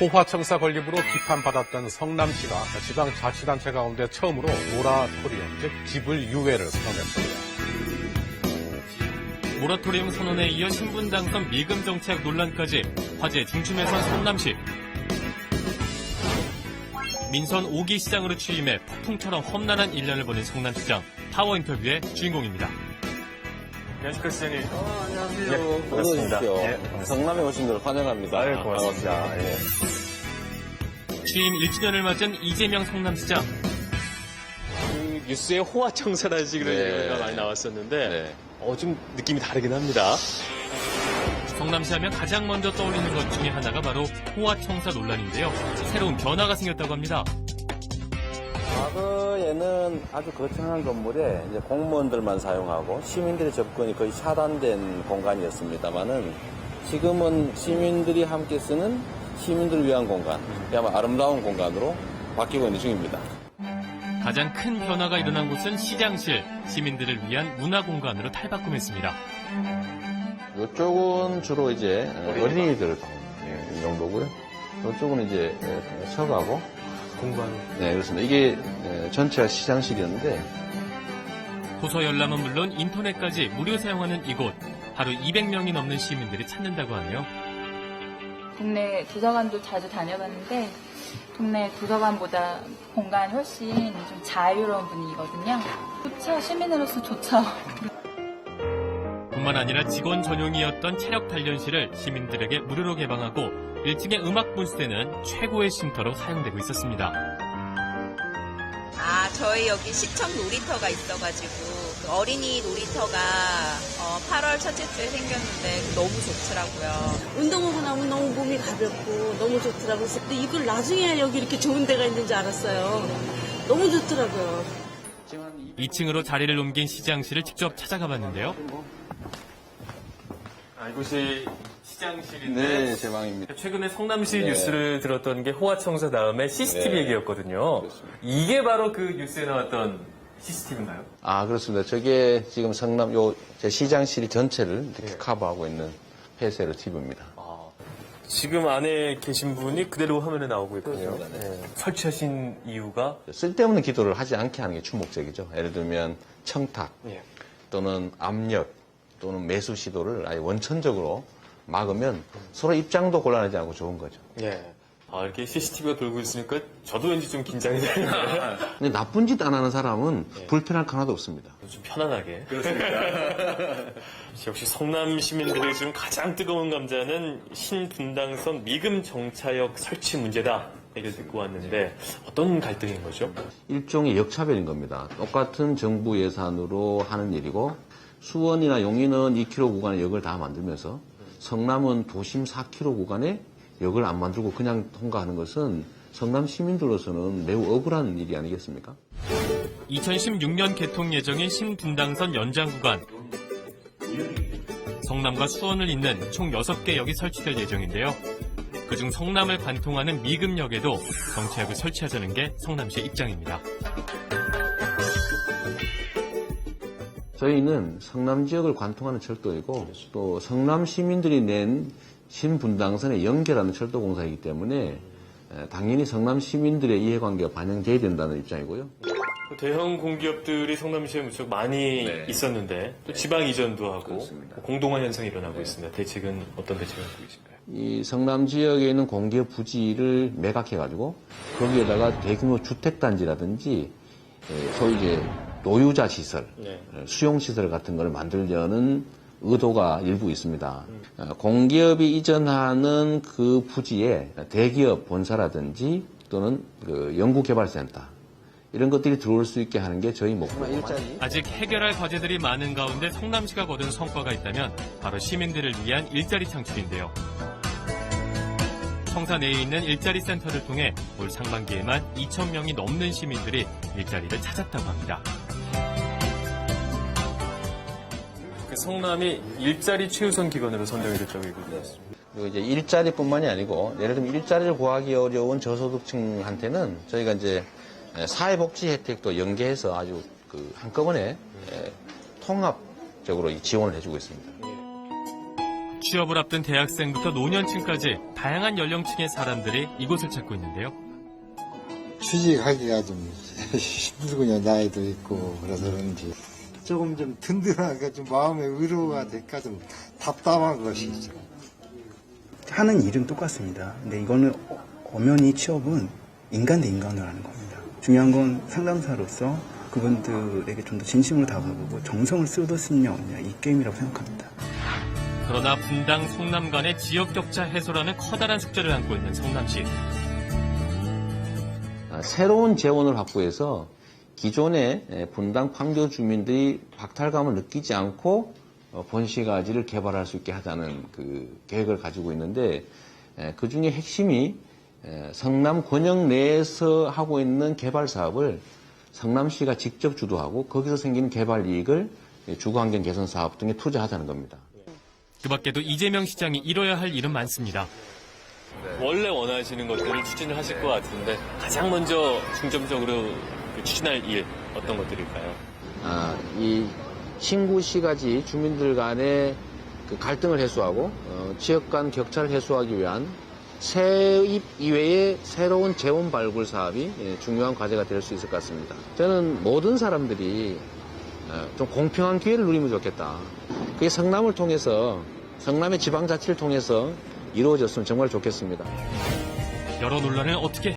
호화청사 건립으로 비판받았던 성남시가 지방자치단체 가운데 처음으로 모라토리엄, 즉 지불 유예를 선언했습니다. 모라토리움 선언에 이어 신분당선 미금 정책 논란까지 화제 중심에 선 성남시. 민선 5기 시장으로 취임해 폭풍처럼 험난한 1년을 보낸 성남시장. 파워 인터뷰의 주인공입니다. 안녕하십니까, 시장님. 안녕하세요. 예, 반갑습니다. 예. 성남에 오신 걸 환영합니다. 아유, 고맙습니다. 반갑습니다. 예. 취임 1주년을 맞은 이재명 성남시장. 뉴스에 호화청사라지 그런 네. 얘기가 많이 나왔었는데 네. 좀 느낌이 다르긴 합니다. 성남시 하면 가장 먼저 떠올리는 것 중에 하나가 바로 호화청사 논란인데요. 새로운 변화가 생겼다고 합니다. 과거에는 아주 거창한 건물에 이제 공무원들만 사용하고 시민들의 접근이 거의 차단된 공간이었습니다만은 지금은 시민들이 함께 쓰는 시민들을 위한 공간, 그야말로 아름다운 공간으로 바뀌고 있는 중입니다. 가장 큰 변화가 일어난 곳은 시장실, 시민들을 위한 문화공간으로 탈바꿈했습니다. 이쪽은 주로 이제 어린이들 정도고요. 이쪽은 이제 서가고 공간. 네, 그렇습니다. 이게 전체가 시장실이었는데 도서 열람은 물론 인터넷까지 무료 사용하는 이곳. 하루 200명이 넘는 시민들이 찾는다고 하네요. 동네 도서관도 자주 다녀봤는데 동네 도서관보다 공간이 훨씬 좀 자유로운 분위기거든요. 좋죠. 시민으로서 좋죠. 뿐만 아니라 직원 전용이었던 체력 단련실을 시민들에게 무료로 개방하고 1층의 음악 분수대는 최고의 쉼터로 사용되고 있었습니다. 저희 여기 시청 놀이터가 있어가지고 그 어린이 놀이터가 8월 첫째 주에 생겼는데 너무 좋더라고요. 운동하고 나면 너무 몸이 가볍고 너무 좋더라고요. 근데 이걸 나중에 여기 이렇게 좋은 데가 있는 줄 알았어요. 너무 좋더라고요. 2층으로 자리를 옮긴 시장실을 직접 찾아가 봤는데요. 이곳이 시장실인데 네, 제 방입니다. 최근에 성남시 네. 뉴스를 들었던 게 호화청사 다음에 CCTV 네. 얘기였거든요. 그렇습니다. 이게 바로 그 뉴스에 나왔던 CCTV인가요? 아, 그렇습니다. 저게 지금 성남 제 시장실 전체를 이렇게 커버하고 있는 폐쇄로 TV입니다. 지금 안에 계신 분이 그대로 화면에 나오고 있거든요. 그렇습니다. 네. 설치하신 이유가 쓸데없는 기도를 하지 않게 하는 게 주목적이죠. 예를 들면 청탁 예. 또는 압력 또는 매수 시도를 아예 원천적으로 막으면 서로 입장도 곤란하지 않고 좋은 거죠. 예. 이렇게 CCTV가 돌고 있으니까 저도 왠지 좀 긴장이 되네요. 근데 나쁜 짓 안 하는 사람은 불편할 거 하나도 없습니다. 좀 편안하게. 역시 성남 시민들의 지금 가장 뜨거운 감자는 신분당선 미금 정차역 설치 문제다. 얘기를 듣고 왔는데 어떤 갈등인 거죠? 일종의 역차별인 겁니다. 똑같은 정부 예산으로 하는 일이고 수원이나 용인은 2km 구간의 역을 다 만들면서 성남은 도심 4km 구간에 역을 안 만들고 그냥 통과하는 것은 성남 시민들로서는 매우 억울한 일이 아니겠습니까? 2016년 개통 예정인 신분당선 연장 구간. 성남과 수원을 잇는 총 6개 역이 설치될 예정인데요. 그중 성남을 관통하는 미금역에도 정차역을 설치하자는 게 성남시의 입장입니다. 저희는 성남 지역을 관통하는 철도이고 또 성남 시민들이 낸 신분당선에 연결하는 철도공사이기 때문에 당연히 성남 시민들의 이해관계가 반영돼야 된다는 입장이고요. 대형 공기업들이 성남시에 무척 많이 네. 있었는데 또 지방 이전도 하고 그렇습니다. 공동화 현상이 일어나고 있습니다. 대책은 어떤 대책을 갖고 계신가요? 이 성남 지역에 있는 공기업 부지를 매각해가지고 거기에다가 대규모 주택단지라든지 소위 이제 노유자 시설, 네. 수용 시설 같은 걸 만들려는 의도가 일부 있습니다. 공기업이 이전하는 그 부지에 대기업 본사라든지 또는 그 연구개발센터 이런 것들이 들어올 수 있게 하는 게 저희 목표입니다. 아직 해결할 과제들이 많은 가운데 성남시가 거둔 성과가 있다면 바로 시민들을 위한 일자리 창출인데요. 청사 내에 있는 일자리 센터를 통해 올 상반기에만 2,000명이 넘는 시민들이 일자리를 찾았다고 합니다. 성남이 일자리 최우선 기관으로 선정이 됐다고 얘기 들었습니다. 그리고 이제 일자리뿐만이 아니고 예를 들면 일자리를 구하기 어려운 저소득층한테는 저희가 이제 사회복지 혜택도 연계해서 아주 한꺼번에 통합적으로 지원을 해주고 있습니다. 취업을 앞둔 대학생부터 노년층까지 다양한 연령층의 사람들이 이곳을 찾고 있는데요. 취직하기가 좀 힘들군요. 나이도 있고 그래서 그런지 조금 좀 든든하게 좀 마음의 위로가 될까 좀 답답한 것이 있죠. 하는 일은 똑같습니다. 근데 이거는 엄연히 취업은 인간 대 인간으로 하는 겁니다. 중요한 건 상담사로서 그분들에게 좀 더 진심으로 다가가고 정성을 쏟았으냐 없냐 이 게임이라고 생각합니다. 그러나 분당, 성남 간의 지역 격차 해소라는 커다란 숙제를 안고 있는 성남시. 새로운 재원을 확보해서 기존의 분당 판교 주민들이 박탈감을 느끼지 않고 본시가지를 개발할 수 있게 하자는 그 계획을 가지고 있는데 그 중에 핵심이 성남 권역 내에서 하고 있는 개발 사업을 성남시가 직접 주도하고 거기서 생기는 개발 이익을 주거환경 개선 사업 등에 투자하자는 겁니다. 그 밖에도 이재명 시장이 이뤄야 할 일은 많습니다. 원래 원하시는 것들을 추진을 하실 것 같은데 가장 먼저 중점적으로 추진할 일 어떤 것들일까요? 이 신구시가지 주민들 간의 그 갈등을 해소하고 지역 간 격차를 해소하기 위한 세입 이외의 새로운 재원 발굴 사업이 중요한 과제가 될 수 있을 것 같습니다. 저는 모든 사람들이 좀 공평한 기회를 누리면 좋겠다. 그게 성남을 통해서 성남의 지방자치를 통해서 이루어졌으면 정말 좋겠습니다. 여러 논란을 어떻게